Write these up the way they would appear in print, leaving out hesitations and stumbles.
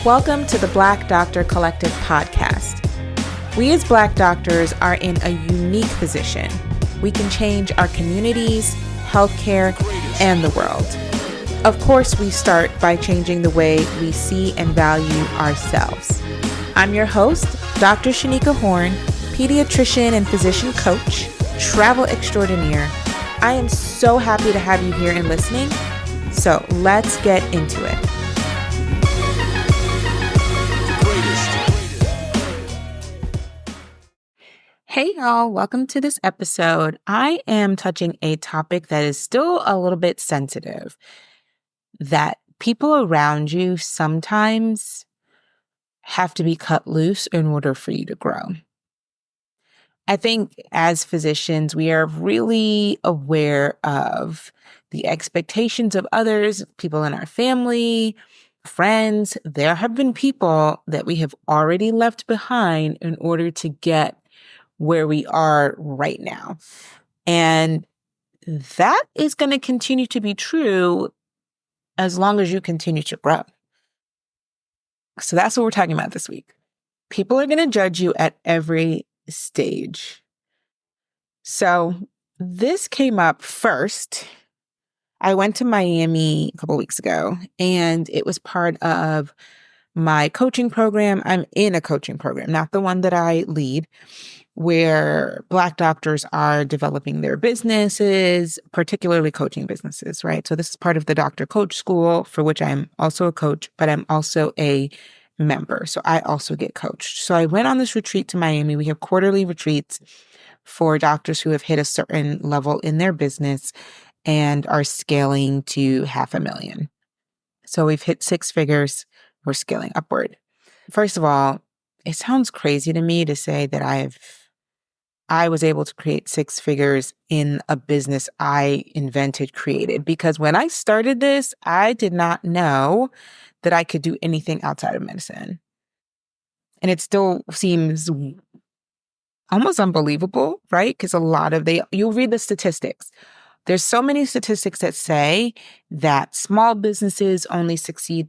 Welcome to the Black Doctor Collective podcast. We as Black doctors are in a unique position. We can change our communities, healthcare, and the world. Of course, we start by changing the way we see and value ourselves. I'm your host, Dr. Shanika Horn, pediatrician and physician coach, travel extraordinaire. I am so happy to have you here and listening. So let's get into it. Hey y'all, welcome to this episode. I am touching a topic that is still a little bit sensitive, that people around you sometimes have to be cut loose in order for you to grow. I think as physicians, we are really aware of the expectations of others, people in our family, friends. There have been people that we have already left behind in order to get where we are right now. And that is going to continue to be true as long as you continue to grow. So that's what we're talking about this week. People are going to judge you at every stage. So this came up first. I went to Miami a couple weeks ago, and it was part of my coaching program. I'm in a coaching program, not the one that I lead, where Black doctors are developing their businesses, particularly coaching businesses, right? So this is part of the Doctor Coach School, for which I'm also a coach, but I'm also a member. So I also get coached. So I went on this retreat to Miami. We have quarterly retreats for doctors who have hit a certain level in their business and are scaling to $500,000. So we've hit six figures. We're scaling upward. First of all, it sounds crazy to me to say that I was able to create six figures in a business I invented, created, because when I started this, I did not know that I could do anything outside of medicine. And it still seems almost unbelievable, right? Because you'll read the statistics. There's so many statistics that say that small businesses only succeed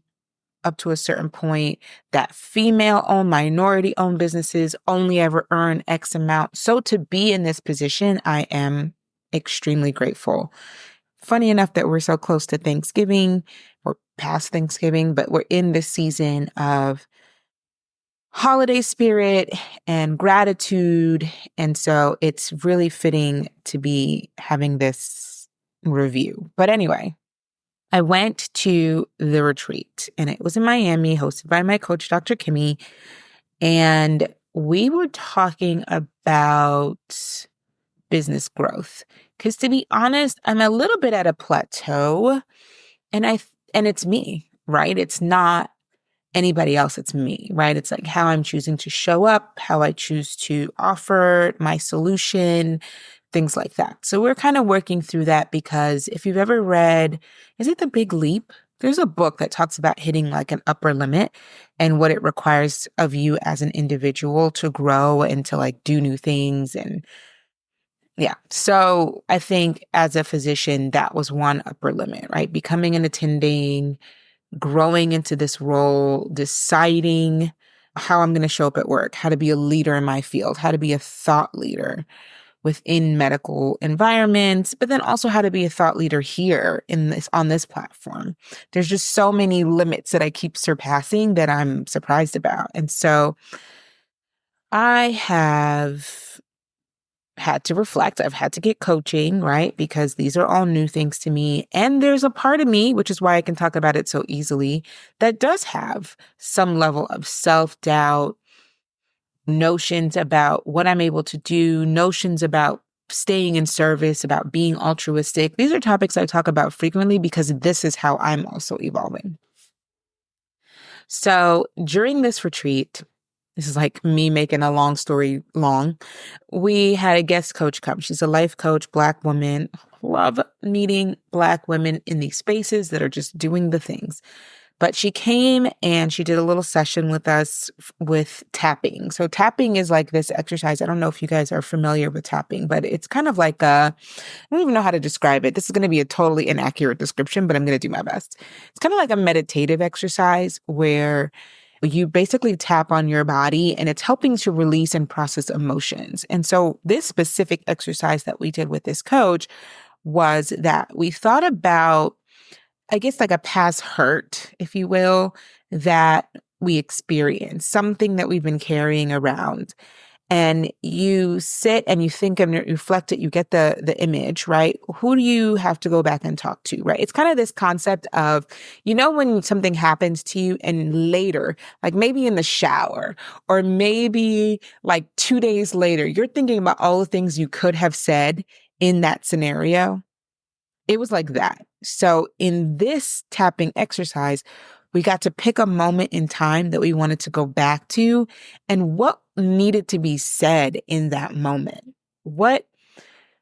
up to a certain point, that female-owned, minority-owned businesses only ever earn X amount. So to be in this position, I am extremely grateful. Funny enough that we're so close to Thanksgiving, or past Thanksgiving, but we're in this season of holiday spirit and gratitude. And so it's really fitting to be having this review. But anyway, I went to the retreat, and it was in Miami, hosted by my coach, Dr. Kimmy, and we were talking about business growth. Because to be honest, I'm a little bit at a plateau, and it's me, right? It's not anybody else, it's me, right? It's like how I'm choosing to show up, how I choose to offer my solution, things like that. So we're kind of working through that, because if you've ever read, is it The Big Leap? There's a book that talks about hitting like an upper limit and what it requires of you as an individual to grow and to like do new things. And yeah, so I think as a physician, that was one upper limit, right? Becoming an attending, growing into this role, deciding how I'm going to show up at work, how to be a leader in my field, how to be a thought leader within medical environments, but then also how to be a thought leader here on this platform. There's just so many limits that I keep surpassing that I'm surprised about. And so I have had to reflect. I've had to get coaching, right? Because these are all new things to me. And there's a part of me, which is why I can talk about it so easily, that does have some level of self-doubt, notions about what I'm able to do, notions about staying in service, about being altruistic. These are topics I talk about frequently because this is how I'm also evolving. So during this retreat, this is like me making a long story long, we had a guest coach come. She's a life coach, Black woman. Love meeting Black women in these spaces that are just doing the things. But she came and she did a little session with us with tapping. So tapping is like this exercise. I don't know if you guys are familiar with tapping, but it's kind of like I don't even know how to describe it. This is going to be a totally inaccurate description, but I'm going to do my best. It's kind of like a meditative exercise where you basically tap on your body and it's helping to release and process emotions. And so this specific exercise that we did with this coach was that we thought about, I guess, like a past hurt, if you will, that we experienced, something that we've been carrying around. And you sit and you think and reflect it, you get the image, right? Who do you have to go back and talk to, right? It's kind of this concept of, when something happens to you and later, like maybe in the shower or maybe like 2 days later, you're thinking about all the things you could have said in that scenario. It was like that. So in this tapping exercise, we got to pick a moment in time that we wanted to go back to and what needed to be said in that moment. What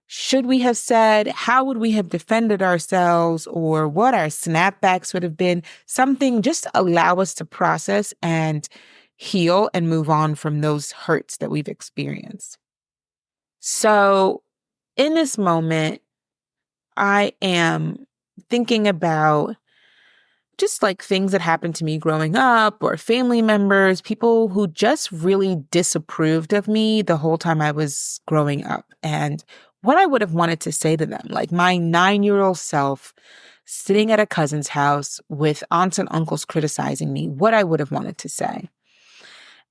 should we have said? How would we have defended ourselves, or what our snapbacks would have been? Something just to allow us to process and heal and move on from those hurts that we've experienced. So in this moment, I am thinking about just like things that happened to me growing up, or family members, people who just really disapproved of me the whole time I was growing up, and what I would have wanted to say to them. Like my 9-year-old self sitting at a cousin's house with aunts and uncles criticizing me, what I would have wanted to say.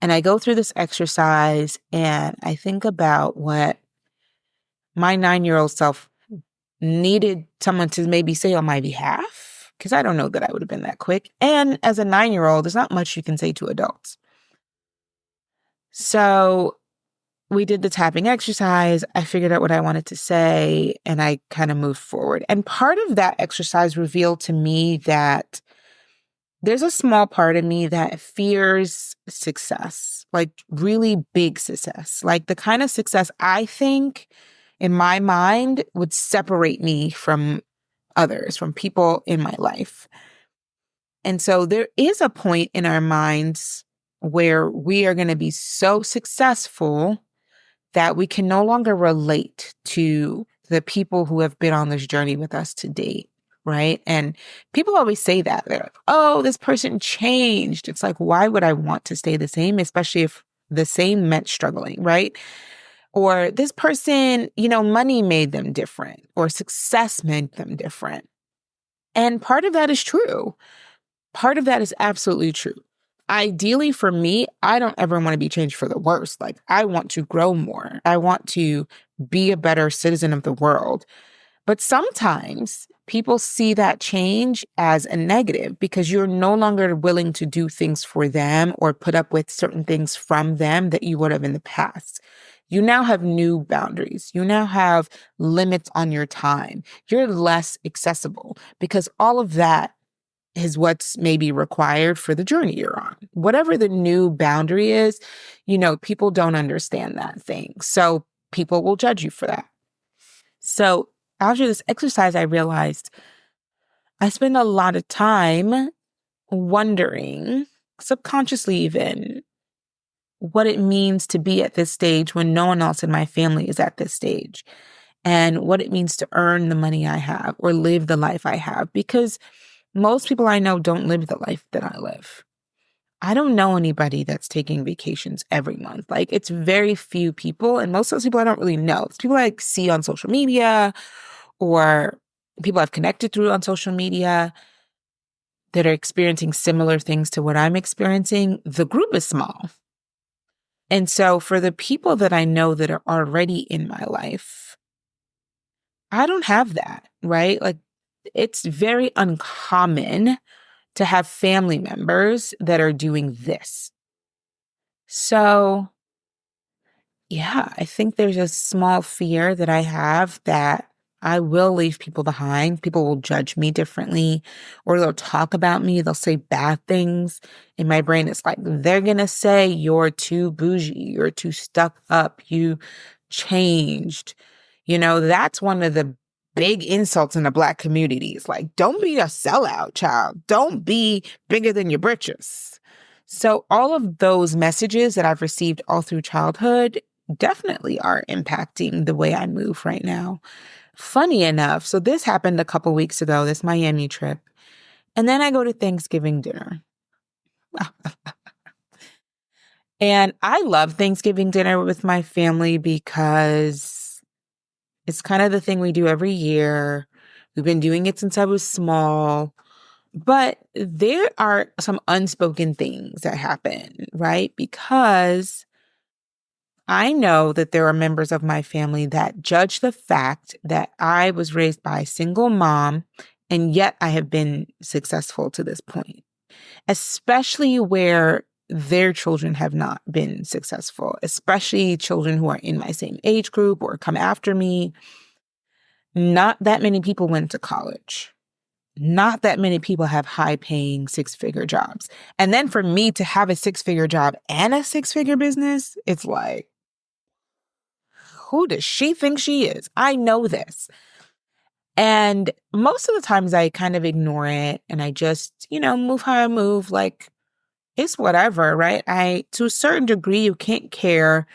And I go through this exercise and I think about what my 9-year-old self needed someone to maybe say on my behalf, because I don't know that I would have been that quick. And as a 9-year-old, there's not much you can say to adults. So we did the tapping exercise. I figured out what I wanted to say, and I kind of moved forward. And part of that exercise revealed to me that there's a small part of me that fears success, like really big success, like the kind of success I think in my mind would separate me from others, from people in my life. And so there is a point in our minds where we are going to be so successful that we can no longer relate to the people who have been on this journey with us to date, right? And people always say that. They're like, oh, this person changed. It's like, why would I want to stay the same, especially if the same meant struggling, right? Or this person, money made them different, or success made them different. And part of that is true. Part of that is absolutely true. Ideally for me, I don't ever want to be changed for the worse. Like I want to grow more. I want to be a better citizen of the world. But sometimes people see that change as a negative because you're no longer willing to do things for them or put up with certain things from them that you would have in the past. You now have new boundaries. You now have limits on your time. You're less accessible because all of that is what's maybe required for the journey you're on. Whatever the new boundary is, people don't understand that thing. So people will judge you for that. So after this exercise, I realized I spend a lot of time wondering, subconsciously even, what it means to be at this stage when no one else in my family is at this stage, and what it means to earn the money I have or live the life I have. Because most people I know don't live the life that I live. I don't know anybody that's taking vacations every month. Like it's very few people, and most of those people I don't really know. It's people I see on social media or people I've connected through on social media that are experiencing similar things to what I'm experiencing. The group is small. And so for the people that I know that are already in my life, I don't have that, right? Like it's very uncommon to have family members that are doing this. So yeah, I think there's a small fear that I have that I will leave people behind. People will judge me differently, or they'll talk about me. They'll say bad things. In my brain, it's like, they're going to say you're too bougie. You're too stuck up. You changed. That's one of the big insults in the Black community. It's like, don't be a sellout, child. Don't be bigger than your britches. So all of those messages that I've received all through childhood definitely are impacting the way I move right now. Funny enough, so this happened a couple weeks ago, this Miami trip. And then I go to Thanksgiving dinner. And I love Thanksgiving dinner with my family because it's kind of the thing we do every year. We've been doing it since I was small. But there are some unspoken things that happen, right? Because I know that there are members of my family that judge the fact that I was raised by a single mom, and yet I have been successful to this point, especially where their children have not been successful, especially children who are in my same age group or come after me. Not that many people went to college. Not that many people have high paying 6-figure jobs. And then for me to have a 6-figure job and a 6-figure business, it's like, who does she think she is? I know this. And most of the times I kind of ignore it and I just, move how I move. Like, it's whatever, right? To a certain degree, you can't care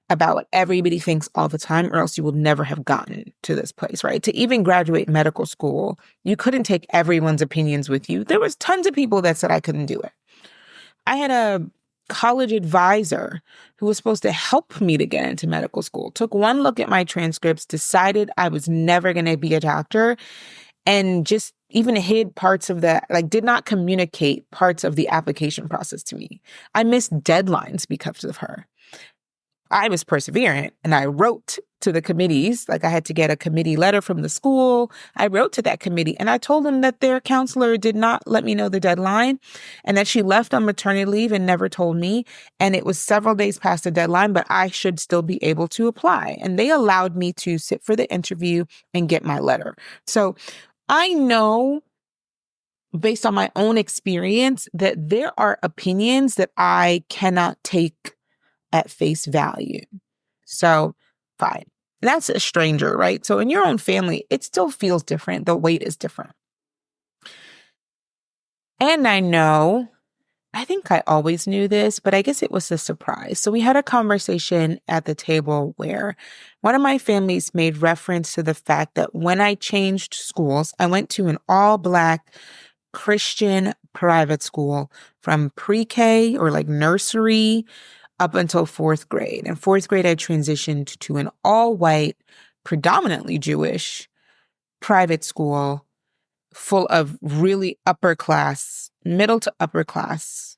about what everybody thinks all the time, or else you will never have gotten to this place, right? To even graduate medical school, you couldn't take everyone's opinions with you. There was tons of people that said I couldn't do it. I had a college advisor who was supposed to help me to get into medical school, took one look at my transcripts, decided I was never going to be a doctor, and just even hid parts of did not communicate parts of the application process to me. I missed deadlines because of her. I was perseverant and I wrote to the committees. Like, I had to get a committee letter from the school. I wrote to that committee and I told them that their counselor did not let me know the deadline and that she left on maternity leave and never told me. And it was several days past the deadline, but I should still be able to apply. And they allowed me to sit for the interview and get my letter. So I know, based on my own experience, that there are opinions that I cannot take at face value. So fine. That's a stranger, right? So in your own family, it still feels different. The weight is different. And I think I always knew this, but I guess it was a surprise. So we had a conversation at the table where one of my families made reference to the fact that when I changed schools, I went to an all-Black Christian private school from pre-K or like nursery up until 4th grade. In 4th grade, I transitioned to an all-white, predominantly Jewish private school full of really middle to upper class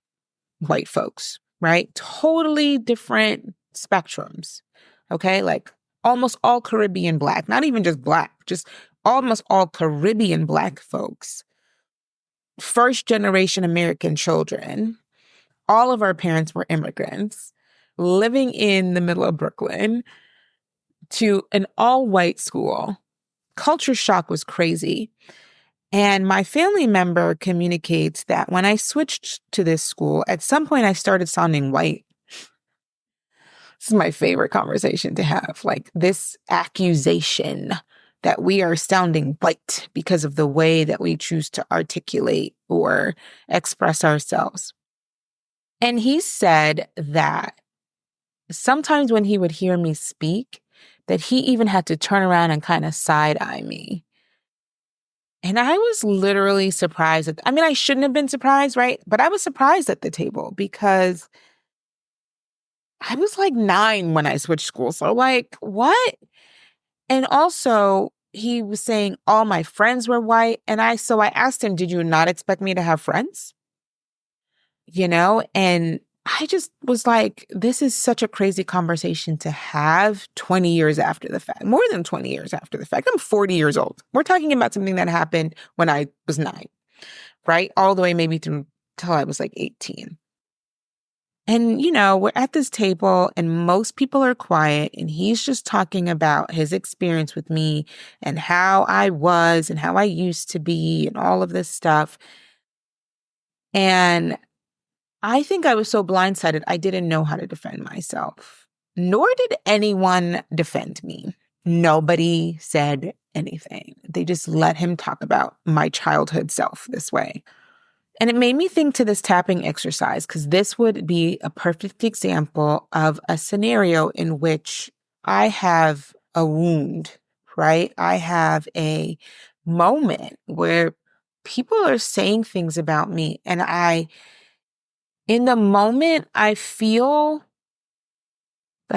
white folks, right? Totally different spectrums, okay? Like almost all Caribbean Black, not even just Black, just almost all Caribbean Black folks. First generation American children. All of our parents were immigrants living in the middle of Brooklyn to an all-white school. Culture shock was crazy. And my family member communicates that when I switched to this school, at some point I started sounding white. This is my favorite conversation to have, like this accusation that we are sounding white because of the way that we choose to articulate or express ourselves. And he said that sometimes when he would hear me speak, that he even had to turn around and kind of side-eye me. And I was literally surprised. I shouldn't have been surprised, right? But I was surprised at the table because I was like 9 when I switched schools. So like, what? And also, he was saying all my friends were white. And I asked him, did you not expect me to have friends? And I just was like, this is such a crazy conversation to have 20 years after the fact, more than 20 years after the fact. I'm 40 years old. We're talking about something that happened when I was 9, right? All the way maybe through till I was like 18. And, we're at this table and most people are quiet and he's just talking about his experience with me and how I was and how I used to be and all of this stuff. And I think I was so blindsided, I didn't know how to defend myself, nor did anyone defend me. Nobody said anything. They just let him talk about my childhood self this way. And it made me think to this tapping exercise, because this would be a perfect example of a scenario in which I have a wound, right? I have a moment where people are saying things about me and I In the moment, let's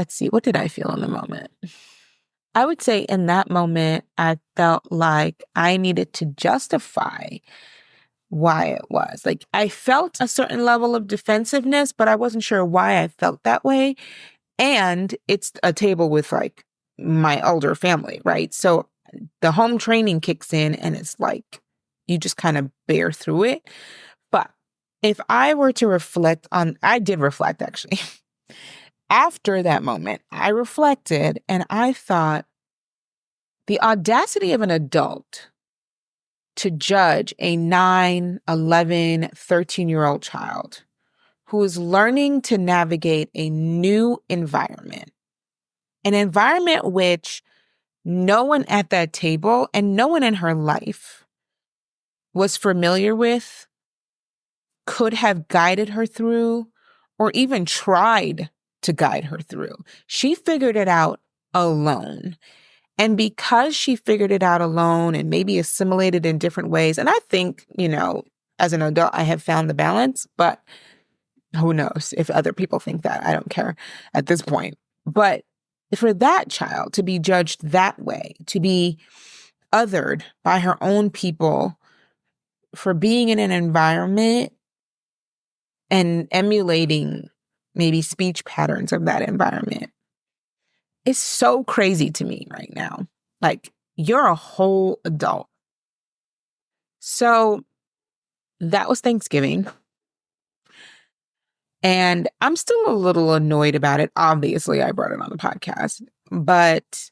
see, what did I feel in the moment? I would say in that moment, I felt like I needed to justify why it was. Like I felt a certain level of defensiveness, but I wasn't sure why I felt that way. And it's a table with like my older family, right? So the home training kicks in and it's like you just kind of bear through it. But if I were to reflect on, I did reflect actually. After that moment, I reflected and I thought the audacity of an adult to judge a 9, 11, 13-year-old child who is learning to navigate a new environment, an environment which no one at that table and no one in her life was familiar with, could have guided her through, or even tried to guide her through. She figured it out alone. And because she figured it out alone and maybe assimilated in different ways, and I think, as an adult, I have found the balance, but who knows if other people think that? I don't care at this point. But for that child to be judged that way, to be othered by her own people for being in an environment and emulating maybe speech patterns of that environment, is so crazy to me right now. Like, you're a whole adult. So that was Thanksgiving. And I'm still a little annoyed about it. Obviously, I brought it on the podcast, but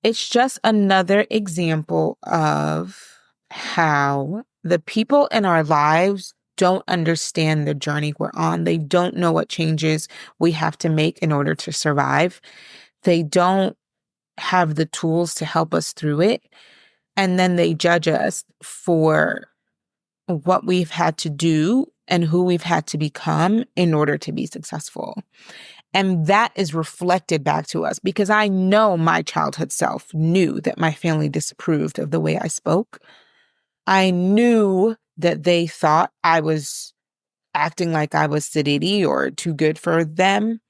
it's just another example of how the people in our lives don't understand the journey we're on. They don't know what changes we have to make in order to survive. They don't have the tools to help us through it. And then they judge us for what we've had to do and who we've had to become in order to be successful. And that is reflected back to us because I know my childhood self knew that my family disapproved of the way I spoke. I knew that they thought I was acting like I was sedity or too good for them.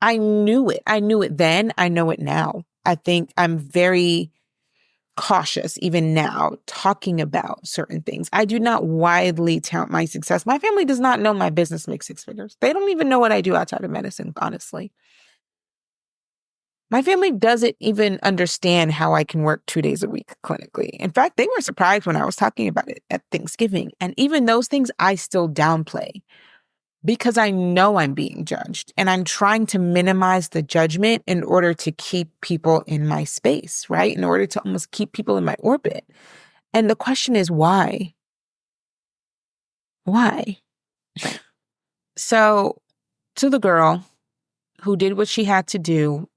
I knew it. I knew it then. I know it now. I think I'm very cautious even now talking about certain things. I do not widely tout my success. My family does not know my business makes 6 figures. They don't even know what I do outside of medicine, honestly. My family doesn't even understand how I can work 2 days a week clinically. In fact, they were surprised when I was talking about it at Thanksgiving. And even those things I still downplay because I know I'm being judged and I'm trying to minimize the judgment in order to keep people in my space, right? In order to almost keep people in my orbit. And the question is, why? Why? So, to the girl who did what she had to do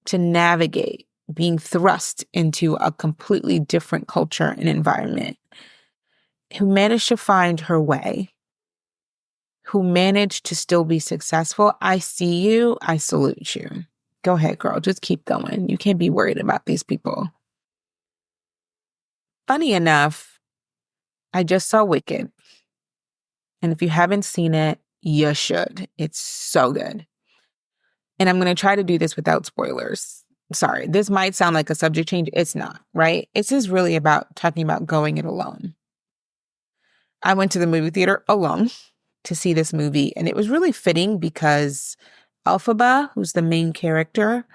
to navigate being thrust into a completely different culture and environment, who managed to find her way, who managed to still be successful, I see you, I salute you. Go ahead, girl, just keep going. You can't be worried about these people. Funny enough, I just saw Wicked. And if you haven't seen it, you should. It's so good. And I'm going to try to do this without spoilers. Sorry, this might sound like a subject change. It's not, right? It's just really about talking about going it alone. I went to the movie theater alone to see this movie, and it was really fitting because Elphaba, who's the main character,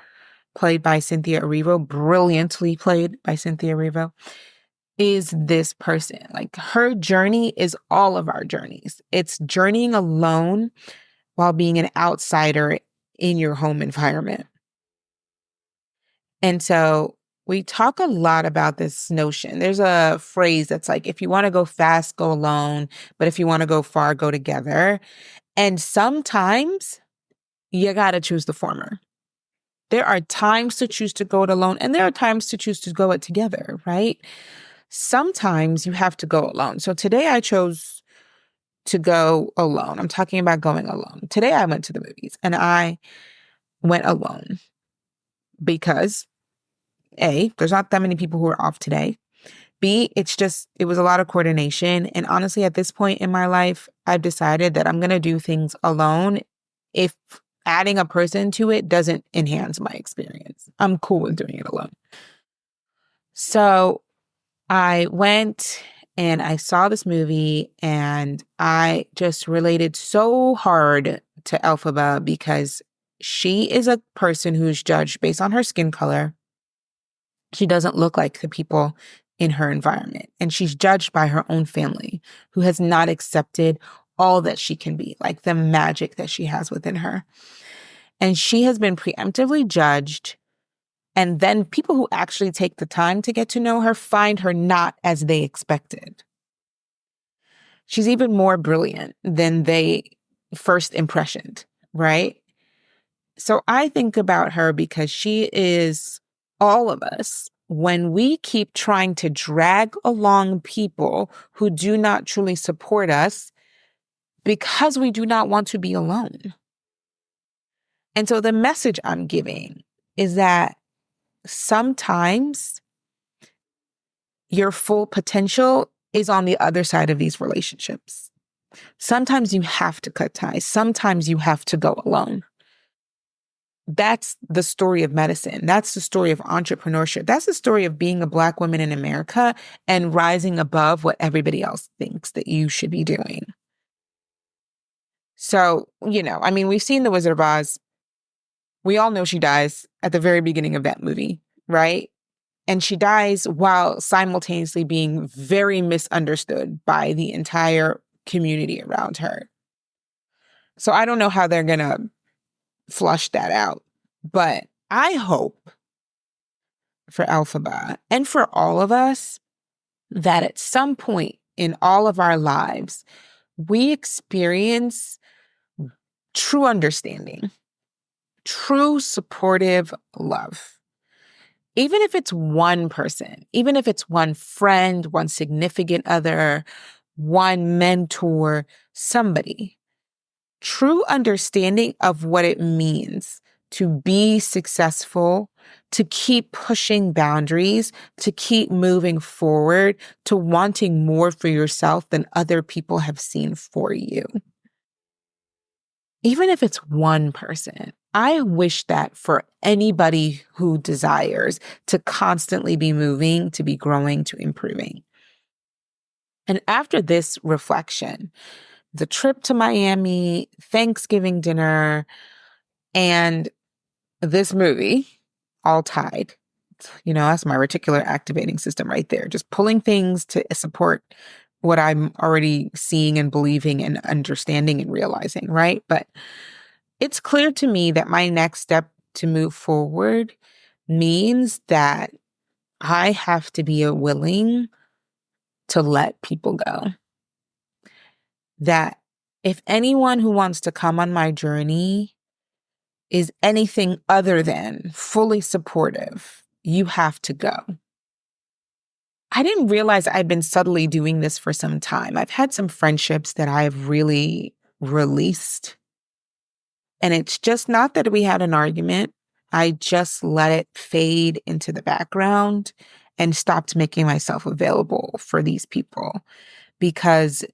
played by Cynthia Erivo, brilliantly played by Cynthia Erivo, is this person. Like, her journey is all of our journeys. It's journeying alone while being an outsider in your home environment. And so we talk a lot about this notion. There's a phrase that's like, if you want to go fast, go alone. But if you want to go far, go together. And sometimes you got to choose the former. There are times to choose to go it alone, and there are times to choose to go it together, right? Sometimes you have to go alone. So today I chose to go alone. I'm talking about going alone. Today I went to the movies and I went alone because A, there's not that many people who are off today. B, it was a lot of coordination. And honestly, at this point in my life, I've decided that I'm going to do things alone if adding a person to it doesn't enhance my experience. I'm cool with doing it alone. So I went and I saw this movie and I just related so hard to Elphaba because she is a person who's judged based on her skin color. She doesn't look like the people in her environment. And she's judged by her own family, who has not accepted all that she can be, like the magic that she has within her. And she has been preemptively judged. And then people who actually take the time to get to know her find her not as they expected. She's even more brilliant than they first impressioned, right? So I think about her because she is all of us when we keep trying to drag along people who do not truly support us because we do not want to be alone. And so the message I'm giving is that sometimes your full potential is on the other side of these relationships. Sometimes you have to cut ties. Sometimes you have to go alone. That's the story of medicine. That's the story of entrepreneurship. That's the story of being a Black woman in America and rising above what everybody else thinks that you should be doing. So, we've seen The Wizard of Oz. We all know she dies at the very beginning of that movie, right? And she dies while simultaneously being very misunderstood by the entire community around her. So I don't know how they're going to flush that out. But I hope for Elphaba and for all of us that at some point in all of our lives, we experience true understanding, true supportive love. Even if it's one person, even if it's one friend, one significant other, one mentor, somebody. True understanding of what it means to be successful, to keep pushing boundaries, to keep moving forward, to wanting more for yourself than other people have seen for you. Even if it's one person, I wish that for anybody who desires to constantly be moving, to be growing, to improving. And after this reflection, the trip to Miami, Thanksgiving dinner, and this movie, all tied. That's my reticular activating system right there. Just pulling things to support what I'm already seeing and believing and understanding and realizing, right? But it's clear to me that my next step to move forward means that I have to be willing to let people go. That if anyone who wants to come on my journey is anything other than fully supportive, you have to go. I didn't realize I'd been subtly doing this for some time. I've had some friendships that I've really released. And it's just not that we had an argument. I just let it fade into the background and stopped making myself available for these people because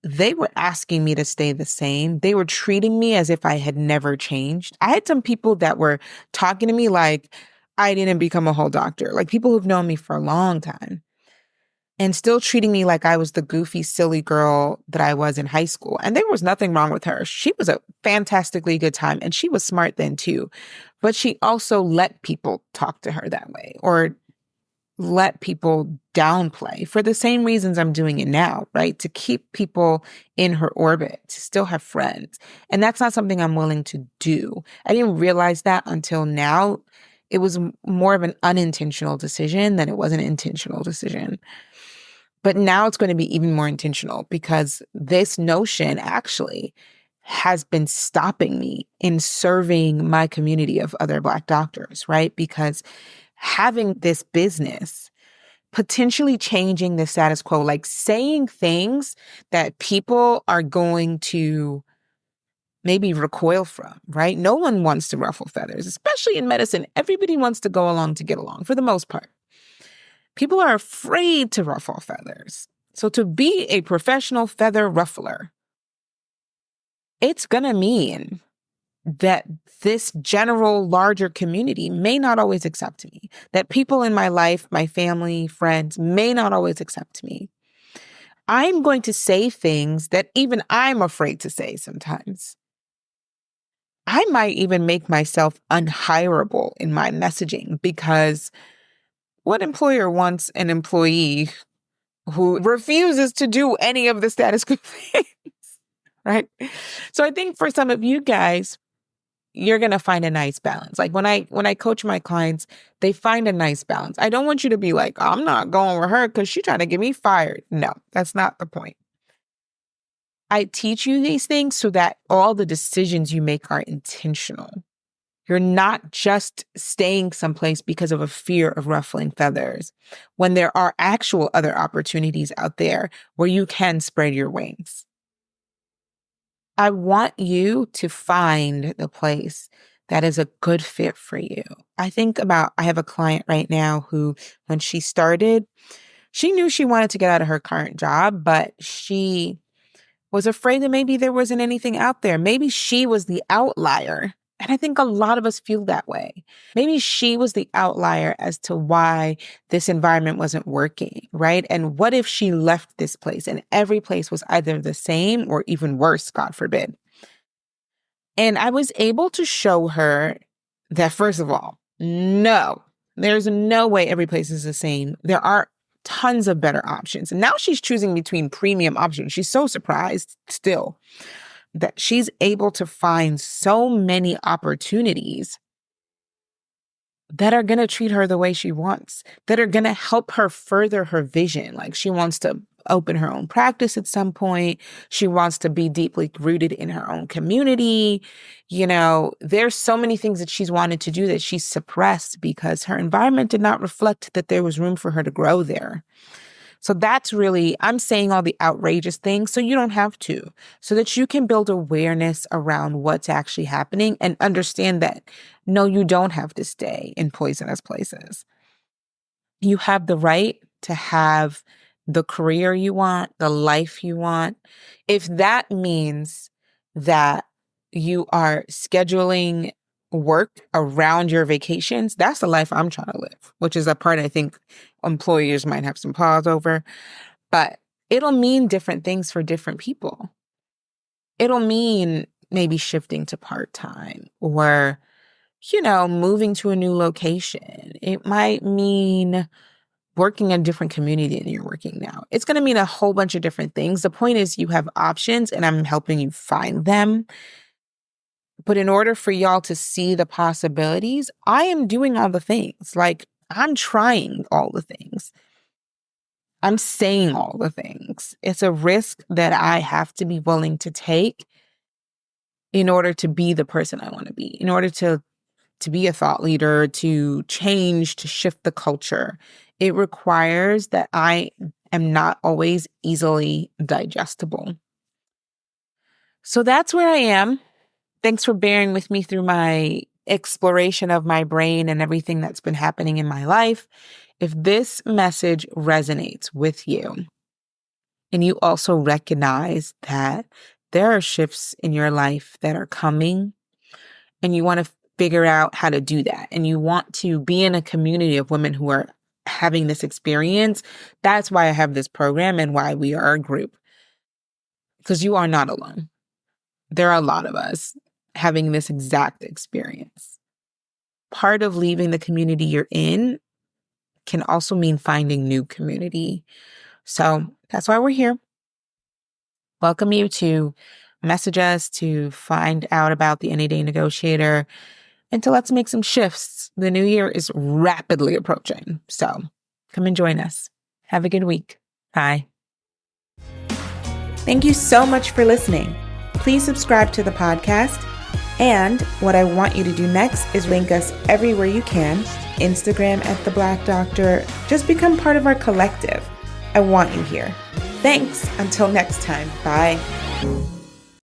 they were asking me to stay the same. They were treating me as if I had never changed. I had some people that were talking to me like I didn't become a whole doctor, like people who've known me for a long time and still treating me like I was the goofy, silly girl that I was in high school. And there was nothing wrong with her. She was a fantastically good time and she was smart then too. But she also let people talk to her that way or let people downplay for the same reasons I'm doing it now, right? To keep people in her orbit, to still have friends. And that's not something I'm willing to do. I didn't realize that until now. It was more of an unintentional decision than it was an intentional decision. But now it's going to be even more intentional because this notion actually has been stopping me in serving my community of other Black doctors, right? Because having this business, potentially changing the status quo, like saying things that people are going to maybe recoil from, right? No one wants to ruffle feathers, especially in medicine. Everybody wants to go along to get along for the most part. People are afraid to ruffle feathers. So to be a professional feather ruffler, it's going to mean that this general larger community may not always accept me, that people in my life, my family, friends may not always accept me. I'm going to say things that even I'm afraid to say sometimes. I might even make myself unhireable in my messaging because what employer wants an employee who refuses to do any of the status quo things, right? So I think for some of you guys, you're going to find a nice balance. Like when I coach my clients, they find a nice balance. I don't want you to be like, I'm not going with her because she's trying to get me fired. No, that's not the point. I teach you these things so that all the decisions you make are intentional. You're not just staying someplace because of a fear of ruffling feathers, when there are actual other opportunities out there where you can spread your wings. I want you to find the place that is a good fit for you. I have a client right now who, when she started, she knew she wanted to get out of her current job, but she was afraid that maybe there wasn't anything out there. Maybe she was the outlier. And I think a lot of us feel that way. Maybe she was the outlier as to why this environment wasn't working, right? And what if she left this place and every place was either the same or even worse, God forbid? And I was able to show her that, first of all, no, there's no way every place is the same. There are tons of better options. And now she's choosing between premium options. She's so surprised still that she's able to find so many opportunities that are going to treat her the way she wants, that are going to help her further her vision. Like she wants to open her own practice at some point. She wants to be deeply rooted in her own community. You know, there's so many things that she's wanted to do that she's suppressed because her environment did not reflect that there was room for her to grow there. So that's really, I'm saying all the outrageous things so you don't have to, so that you can build awareness around what's actually happening and understand that, no, you don't have to stay in poisonous places. You have the right to have the career you want, the life you want. If that means that you are scheduling work around your vacations, that's the life I'm trying to live, which is a part I think employers might have some pause over. But it'll mean different things for different people. It'll mean maybe shifting to part-time or, moving to a new location. It might mean working in a different community than you're working now. It's going to mean a whole bunch of different things. The point is you have options and I'm helping you find them. But in order for y'all to see the possibilities, I am doing all the things. Like, I'm trying all the things. I'm saying all the things. It's a risk that I have to be willing to take in order to be the person I want to be, in order to be a thought leader, to change, to shift the culture. It requires that I am not always easily digestible. So that's where I am. Thanks for bearing with me through my exploration of my brain and everything that's been happening in my life. If this message resonates with you, and you also recognize that there are shifts in your life that are coming, and you want to figure out how to do that, and you want to be in a community of women who are having this experience, that's why I have this program and why we are a group. Because you are not alone. There are a lot of us having this exact experience. Part of leaving the community you're in can also mean finding new community. So that's why we're here. Welcome you to message us to find out about the Any Day Negotiator and to let's make some shifts. The new year is rapidly approaching. So come and join us. Have a good week. Bye. Thank you so much for listening. Please subscribe to the podcast. And what I want you to do next is link us everywhere you can. Instagram at The Black Doctor. Just become part of our collective. I want you here. Thanks. Until next time. Bye.